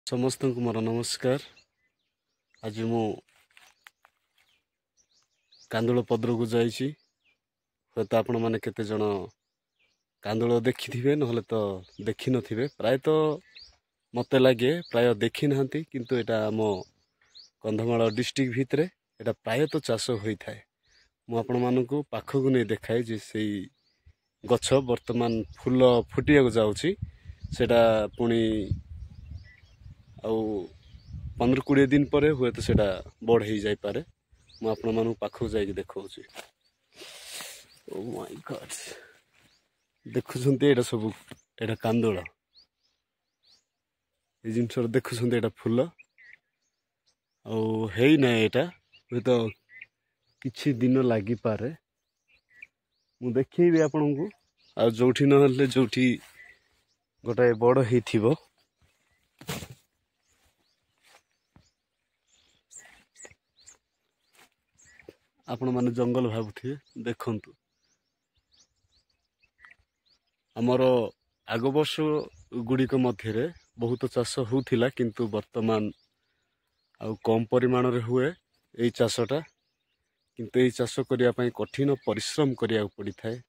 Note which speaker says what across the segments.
Speaker 1: समस्त को मोर नमस्कार। आज मु कांदुल पदर को जाइए। हे तो आपण मैंने केते जन कांदुल देखि थे ना तो देखि नथिबे। प्रायतः मत लगे प्राय देखी ना किंतु एटा आम कंधमाल डिस्ट्रिक्ट भितर एटा प्रायतः चाष होता है। मुझे पाखक नहीं देखाए जे से गछ वर्तमान फूल फुटिया जाऊँगी सेटा पुणी आउ 15-20 दिन पर हुए तो सेटा बड़ हो जापे। मुझे पाखक जाकि देखा। ओ माय गॉड, देखुंत एटा सब एटा कांदुल ये जिन देखुंत एटा फूल आई ना एटा हूँ तो किछि दिन लगी पारे। मु देखी आपण को आ जोठी न जोठी गोटाए बड़ हो आपण माने जंगल भाबुथिबे। देखंतु आमर आग वर्ष गुड़िक मध्य बहुत चाष होउथिला किंतु वर्तमान आउ कम परिमाण रे हुए एई चाषटा। किंतु एई चाष करिया पई कठिन परिश्रम करिया पड़ी थाए।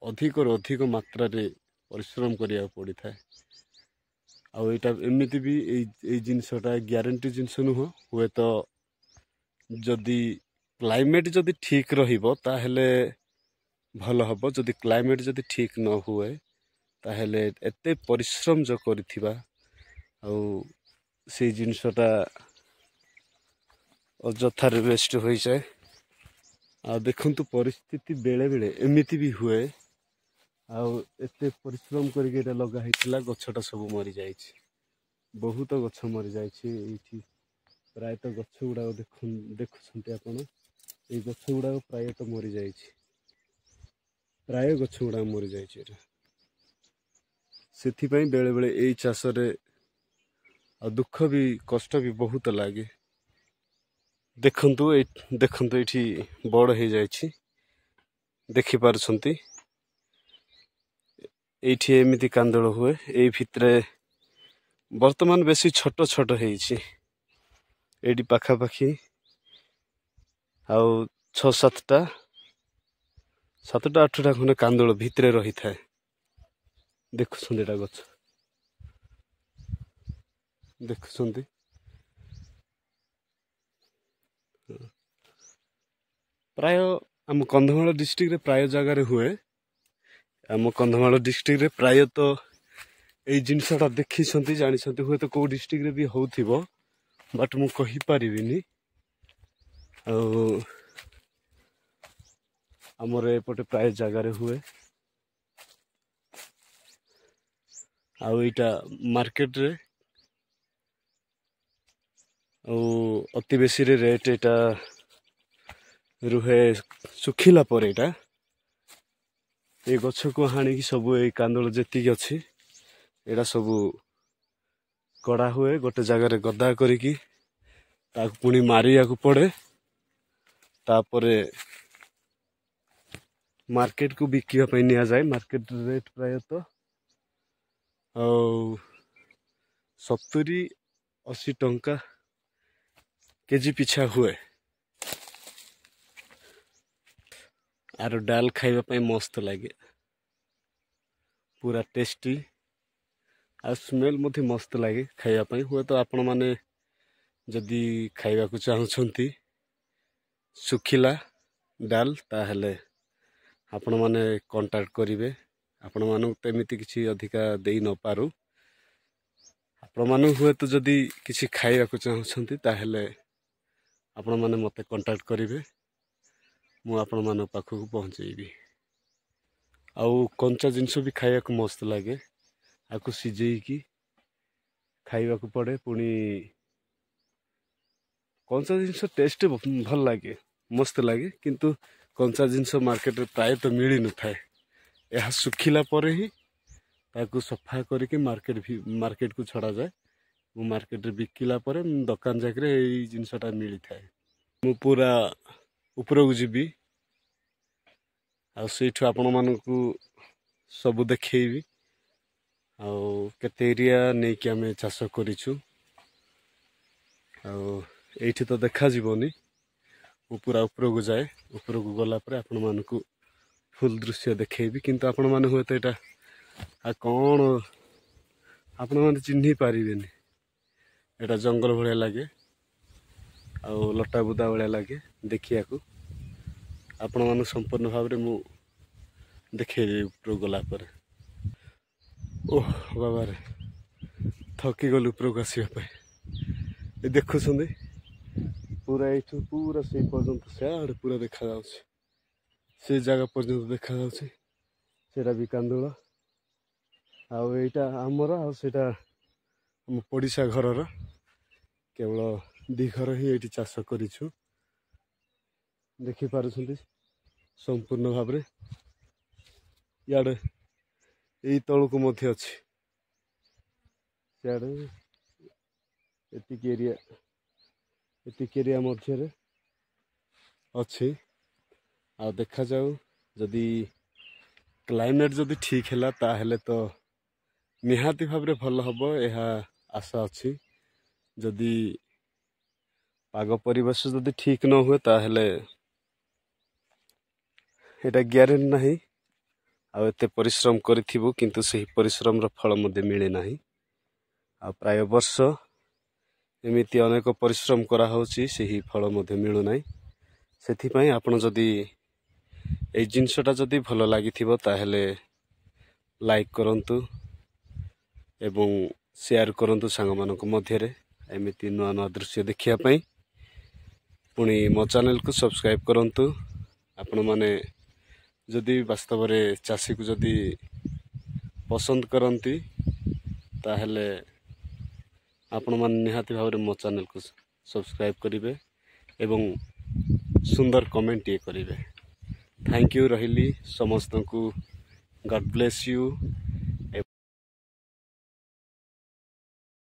Speaker 1: अधिक रो अधिक मात्रा रे परिश्रम करिया पड़ी थाए। आउ एटा एमिति भी एई जिंसटा ग्यारंटी जिंस नुह। हुए तो जदि क्लाइमेट जदि ठीक रहिबो ताहेले भल हबो। जदि क्लाइमेट जदि ठीक न हुए ताहेले एते परिश्रम जो करिथिबा आउ से जिनसटा अजथार वेस्ट हो जाए। आ देखंतु परिस्थिति बेले बेले एमिति भी हुए। आउ एते परिश्रम करके एटा लगा हितला गछटा सब मरि जाइछि। बहुत गछ मरि जाइछि एठी। प्रायतः गछ गुड़ा देखुछन्ते आपण ए गछ गुड़ा प्रायतः मरि जाइछि। प्राय गछ गुड़ा मरि जाइछि। एटा सेथि पई बेले बेले एई चाष रे आ दुख भी कष्ट भी बहुत लागे। देखंतु देखंतु एठी बड़ हो जाइछि। देखि पारुछन्ती एठी एमिति कांदुल हुए। एई भितरे वर्तमान बेसी छोट छोट हेइछि। एडी पाखा पाखी आउ 6-7टा 7टा-8टा खने कांदुल भितरे रही थाए। देखुछन्ती एटा गछ देखुछन्ती। प्राय आम कंधमाल डिस्ट्रिक्ट रे प्राय जगह हुए। आम कंधमाल डिस्ट्रिक्ट रे प्राय तो एई जिनसटा देखी जानी हुए तो कौ डिस्ट्रिक्ट रे भी होउथिबो बट मु कहि परिबिनी। आमर एपटे प्राय जगह हुए। आउ इटा मार्केट रे अति बेसी रे रेट एटा रुहे सुखिला पर एटा ए गछ को हाणी की सब ए कांदुल जेतिक अछि एटा सब कड़ा हुए। गोटे जगह रे गदा करिकी ताक पुणी मारिया को पड़े। तापरे मार्केट को बिकिया पई निया जाए। मार्केट रेट प्राय तो 70-80 टंका केजी पिछा हुए। आरो डाल खाइबा पई मस्त लागे। पूरा टेस्टी आ स्मेल मधे मस्त लगे खाइबा पई। हुए तो आपण माने जदि खाइबा को चाहुछंती सुखिला डाल ताहेले आपण माने कांटेक्ट करिवे। आपण मानु तेमिति किछि अधिका देई न पारु। आपण मानु हुए तो जदि किछि खाइबा को चाहुछंती ताहेले आपण माने मते कांटेक्ट करिवे। मु आपण मान पाखक पहुँचेबी। आउ कंचा जिनस भी खाइबा को मस्त लगे। आकु सिझेइकी खाइबा को पड़े। पुणी कंचा जिनस टेस्ट भल लगे मस्त लगे। किंतु कंचा जिनस मार्केट रे प्राय तो मिली न थाए। यह सुखिला पर ही ताकू सफा करके मार्केट को छड़ा जाए। मु मार्केट रे बिकिला पर दुकान जाकरे एई जिनसटा मिली थाए। मु पूरा ऊपर को जीवी आ सेठु आपण मानकू सब देखैबी। आउ केते एरिया नै कि आमे चाष करिछु। आठी तो देखा जीवनी पूरा उपरकू जाए उपरकू गलापर आपण मानकू फुल दृश्य देखी किंतु आपण मैंने हुए तो यहाँ कौन आपण मैंने चिन्ह पारिबेनी एटा जंगल भाया लगे आ लटा बुदा भाया लगे देखिया आपण मान संपूर्ण भाव में मु देखेबी ऊपर गलापर ओह बाबा रे थकी गल उपरकू आसवाई देखुं पूरा ये पूरा से पर्यंत सियाड़े पूरा देखा से जगह पर्यंत देखा सेटा भी कांदुल आईटा आमर आटा आम पड़िशा घर केवल दी घर ही ये चाष करूँ देखिपार संपूर्ण भाव में इे यही तौक अच्छी सियाड़े एरिया मध्य अच्छी आ देखा जाऊ जदि क्लाइमेट जदि ठीक है ताहले तो निहाती भाव भल हम यह आशा अच्छी जदि पाग परिवेश जदि ठीक न हुए ताहले एटा ग्यारेंटी नहीं आते परिश्रम करूँ किंतु से परिश्रम फल मिले ना आ प्राय वर्ष एमती अनेक परिश्रम कराही से फल मिलूना से आपण जदि ये जिनसटा जदि भल लगी ताहले लाइक करंतु एवं शेयर करंतु सांग मानक मध्य एमती नुआ नुआ दृश्य देखियापाई पुणी मो चैनल को सब्सक्राइब करंतु आपण माने जदि वास्तव में चाषी को जदि पसंद करती ताहले आपण माने निहाती भाव में मो चैनल को सब्सक्राइब करेंगे एवं सुंदर कमेंट ये करेंगे। थैंक यू रही समस्त को गॉड ब्लेस यू।